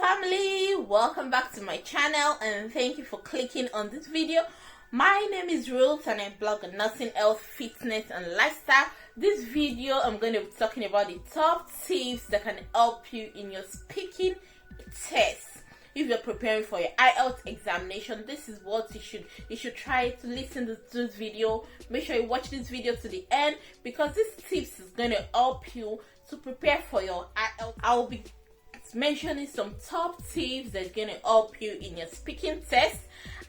family, welcome back to my channel and thank you for clicking on this video. My name is Ruth and I blog on nursing, health, fitness and lifestyle. This video I'm going to be talking about the top tips that can help you in your speaking test. If you're preparing for your IELTS examination, this is what you should try to listen to this video. Make sure you watch this video to the end because this tips is going to help you to prepare for your IELTS. I'll be mentioning some top tips that's going to help you in your speaking test.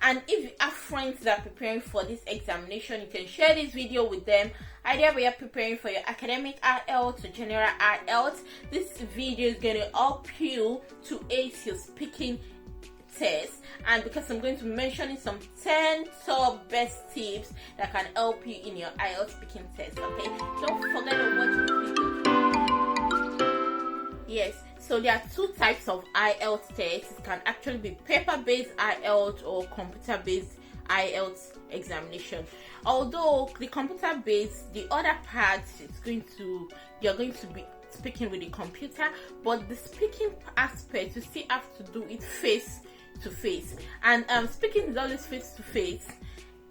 And if you have friends that are preparing for this examination, you can share this video with them. Either we are preparing for your academic IELTS or general IELTS, this video is going to help you to ace your speaking test. And because I'm going to be mentioning some 10 top best tips that can help you in your IELTS speaking test, okay? Don't forget to watch the video. Yes, so there are two types of IELTS tests. It can actually be paper-based IELTS or computer-based IELTS examination. Although the computer-based, the other part is you're going to be speaking with the computer, but the speaking aspect you still have to do it face to face. And speaking is always face to face.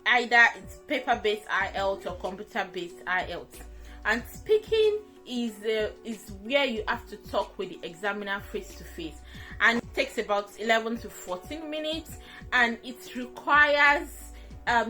Either it's paper-based IELTS or computer-based IELTS. And speaking is where you have to talk with the examiner face to face, and it takes about 11 to 14 minutes, and it requires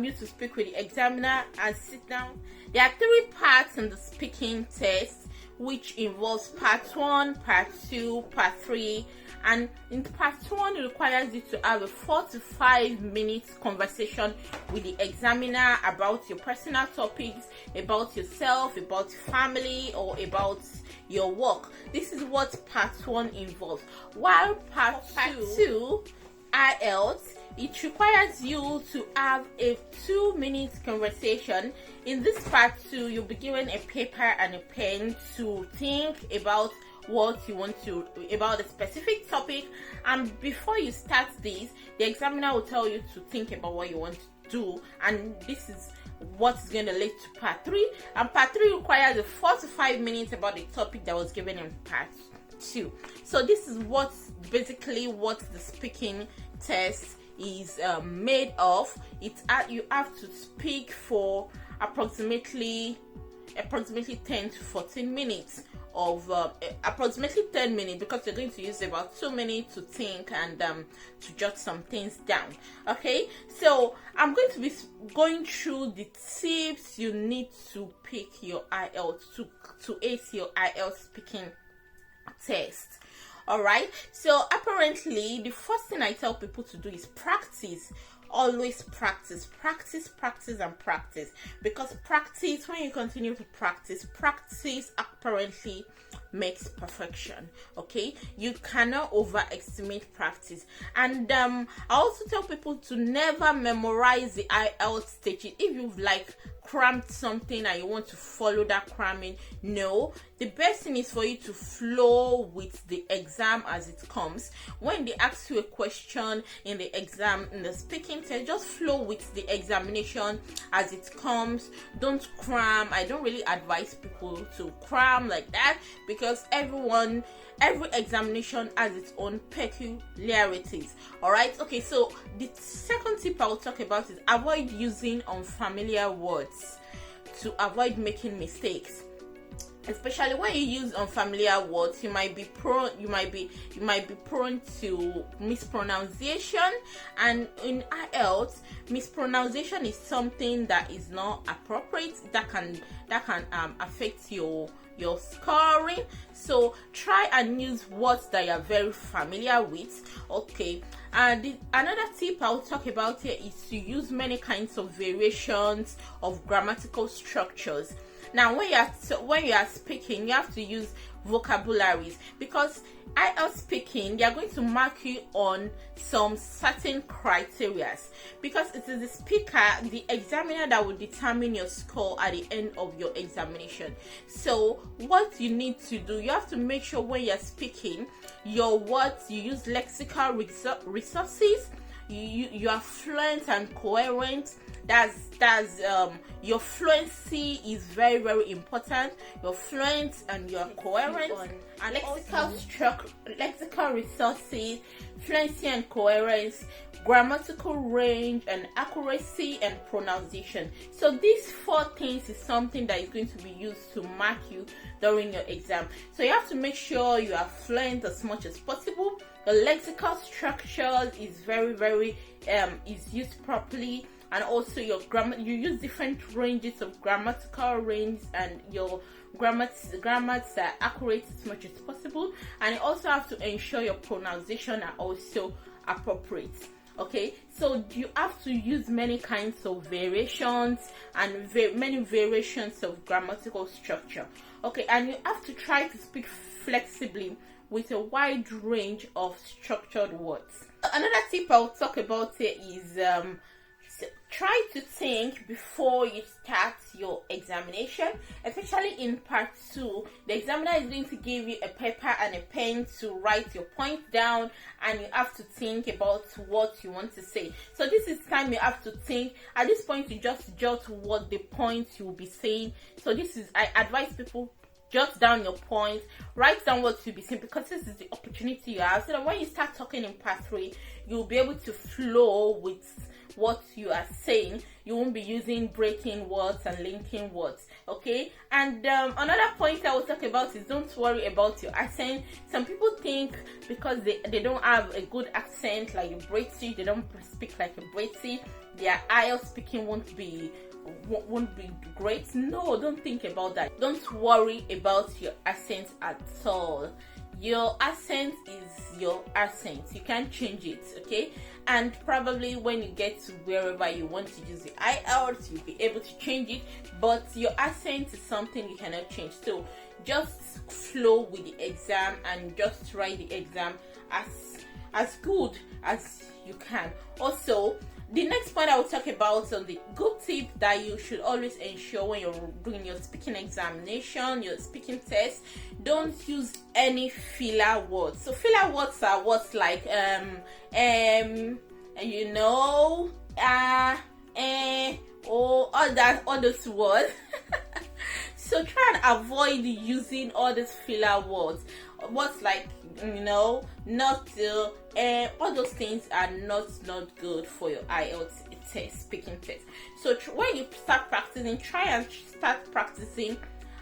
you to speak with the examiner and sit down. There are 3 parts in the speaking test, which involves part 1, part 2, part 3. And in part 1, it requires you to have a 4 to 5 minutes conversation with the examiner about your personal topics, about yourself, about family, or about your work. This is what part 1 involves. While part 2 IELTS, it requires you to have a 2-minute conversation. In this part 2, you'll be given a paper and a pen to think about what you want to about a specific topic, and before you start this, the examiner will tell you to think about what you want to do, and this is what is going to lead to part 3. And part 3 requires a 4 to 5 minutes about the topic that was given in part 2. So this is basically what the speaking test is made of. You have to speak for approximately 10 to 14 minutes of approximately 10 minutes, because you're going to use about 2 minutes to think and to jot some things down. Okay, so I'm going to be going through the tips you need to pick your IELTS to ace your IELTS speaking test. Alright, so apparently the first thing I tell people to do is practice. Always practice, and practice, because practice, when you continue to practice apparently makes perfection. Okay, you cannot overestimate practice. And I also tell people to never memorize the IELTS stages. If you've crammed something and you want to follow that cramming, no, the best thing is for you to flow with the exam as it comes. When they ask you a question in the exam, in the speaking test, just flow with the examination as it comes. Don't cram. I don't really advise people to cram like that, because every examination has its own peculiarities. Alright, okay, so the second tip I'll talk about is avoid using unfamiliar words to avoid making mistakes. Especially when you use unfamiliar words, you might be prone to mispronunciation. And in IELTS, mispronunciation is something that is not appropriate, that can affect your scoring. So try and use words that you're very familiar with. Okay, and another tip I'll talk about here is to use many kinds of variations of grammatical structures. Now, when you are speaking, you have to use vocabularies, because IELTS speaking, they are going to mark you on some certain criteria, because it is the speaker, the examiner, that will determine your score at the end of your examination. So what you need to do, you have to make sure when you're speaking, your words, you use lexical resources, you are fluent and coherent. That's your fluency is very, very important. You're fluent and you're coherent. And lexical resources, fluency and coherence, grammatical range and accuracy, and pronunciation. So these 4 things is something that is going to be used to mark you during your exam. So you have to make sure you are fluent as much as possible. The lexical structure is very, very is used properly. And also your grammar, you use different ranges of grammatical range, and your grammars are accurate as much as possible. And you also have to ensure your pronunciation are also appropriate. Okay, so you have to use many kinds of variations and many variations of grammatical structure. Okay, and you have to try to speak flexibly with a wide range of structured words. Another tip I'll talk about here is try to think before you start your examination, especially in part 2. The examiner is going to give you a paper and a pen to write your point down, and you have to think about what you want to say. So this is time you have to think. At this point, you just jot what the points you will be saying. So I advise people, jot down your points, write down what you'll be saying, because this is the opportunity you have, so that when you start talking in part 3, you'll be able to flow with what you are saying. You won't be using breaking words and linking words. Okay, and another point I will talk about is don't worry about your accent. Some people think because they don't have a good accent like a British, they don't speak like a British, their IELTS speaking won't be great. No, don't think about that. Don't worry about your accent at all. Your accent is your accent. You can't change it, okay? And probably when you get to wherever you want to use the IELTS, you'll be able to change it, but your accent is something you cannot change. So just flow with the exam and just write the exam as good as you can. Also, the next point I will talk about on the good tip that you should always ensure when you're doing your speaking examination, your speaking test, don't use any filler words. So filler words are words like all those words. So try and avoid using all these filler words. Words like not all those things are not good for your IELTS test, speaking test. So when you start practicing, try and start practicing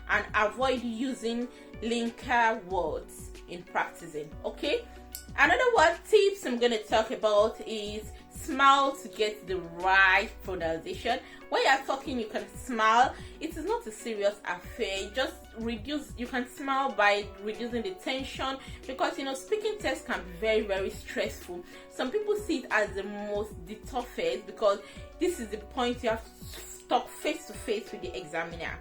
and avoid using linker words in practicing. Okay, another tips I'm going to talk about is smile to get the right pronunciation. When you're talking, you can smile. It is not a serious affair. Just you can smile by reducing the tension, because speaking tests can be very, very stressful. Some people see it as the toughest, because this is the point you have to talk face to face with the examiner.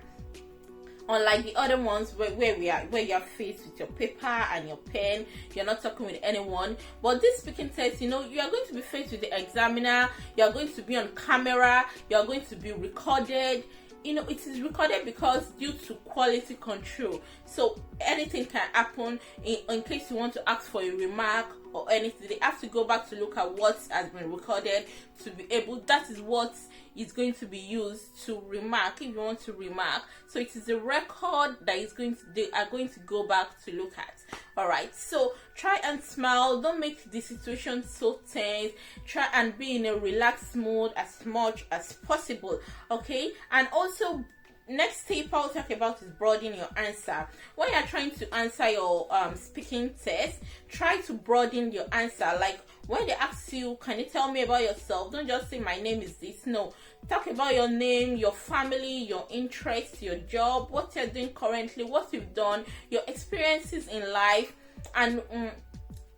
Unlike the other ones where you are faced with your paper and your pen, you're not talking with anyone. But this speaking test, you are going to be faced with the examiner, you are going to be on camera, you are going to be recorded. It is recorded because due to quality control. So anything can happen. In case you want to ask for a remark or anything, they have to go back to look at what has been recorded to be able. That is what is going to be used to remark if you want to remark. So it is a record that they are going to go back to look at. All right. So try and smile. Don't make the situation so tense. Try and be in a relaxed mode as much as possible. Okay. And also, next tip I'll talk about is broaden your answer. When you're trying to answer your speaking test, try to broaden your answer. Like when they ask you, can you tell me about yourself? Don't just say my name is this. No, talk about your name, your family, your interests, your job, what you're doing currently, what you've done, your experiences in life, and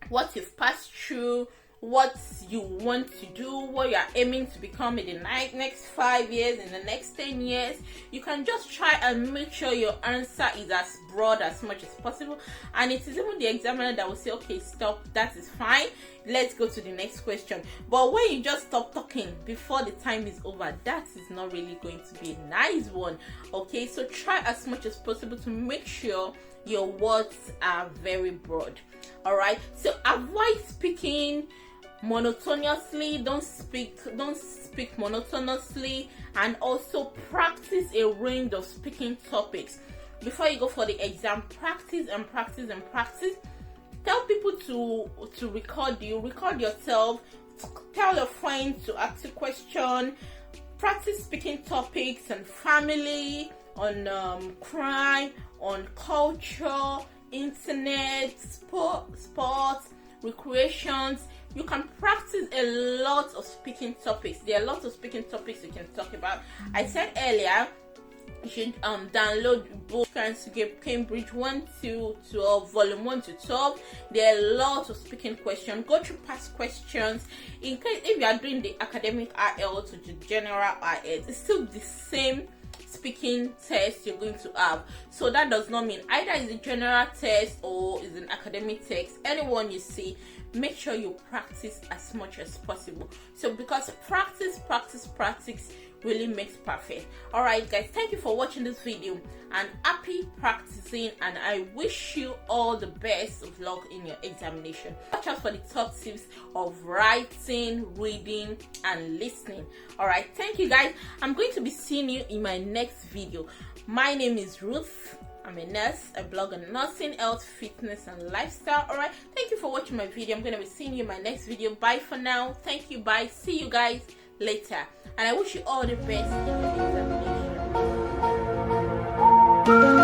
what you've passed through, what you want to do, what you are aiming to become in the next 5 years, in the next 10 years. You can just try and make sure your answer is as broad as much as possible. And it is even the examiner that will say, okay, stop, that is fine, let's go to the next question. But when you just stop talking before the time is over, that is not really going to be a nice one. Okay, so try as much as possible to make sure your words are very broad. All right, so avoid speaking monotonously, don't speak monotonously, and also practice a range of speaking topics. Before you go for the exam, practice and practice and practice. Tell people to record you, record yourself, tell your friends to ask you questions. Practice speaking topics on family, on crime, on culture, internet, sports, recreations. You can practice a lot of speaking topics. There are lots of speaking topics you can talk about. I said earlier, you should download both Transcript Cambridge 1 to 12, volume 1 to 12. There are lots of speaking questions. Go through past questions. In case if you are doing the academic IELTS or the general IELTS, it's still the same speaking test you're going to have. So that does not mean either is a general test or is an academic test. Anyone you see, make sure you practice as much as possible. So because practice really makes perfect. Alright guys, thank you for watching this video and happy practicing, and I wish you all the best of luck in your examination. Watch out for the top tips of writing, reading and listening. Alright, thank you guys. I'm going to be seeing you in my next video. My name is Ruth. I'm a nurse. I blog on nursing, health, fitness and lifestyle. Alright, thank you for watching my video. I'm going to be seeing you in my next video. Bye for now. Thank you. Bye. See you guys later. And I wish you all the best in your examination.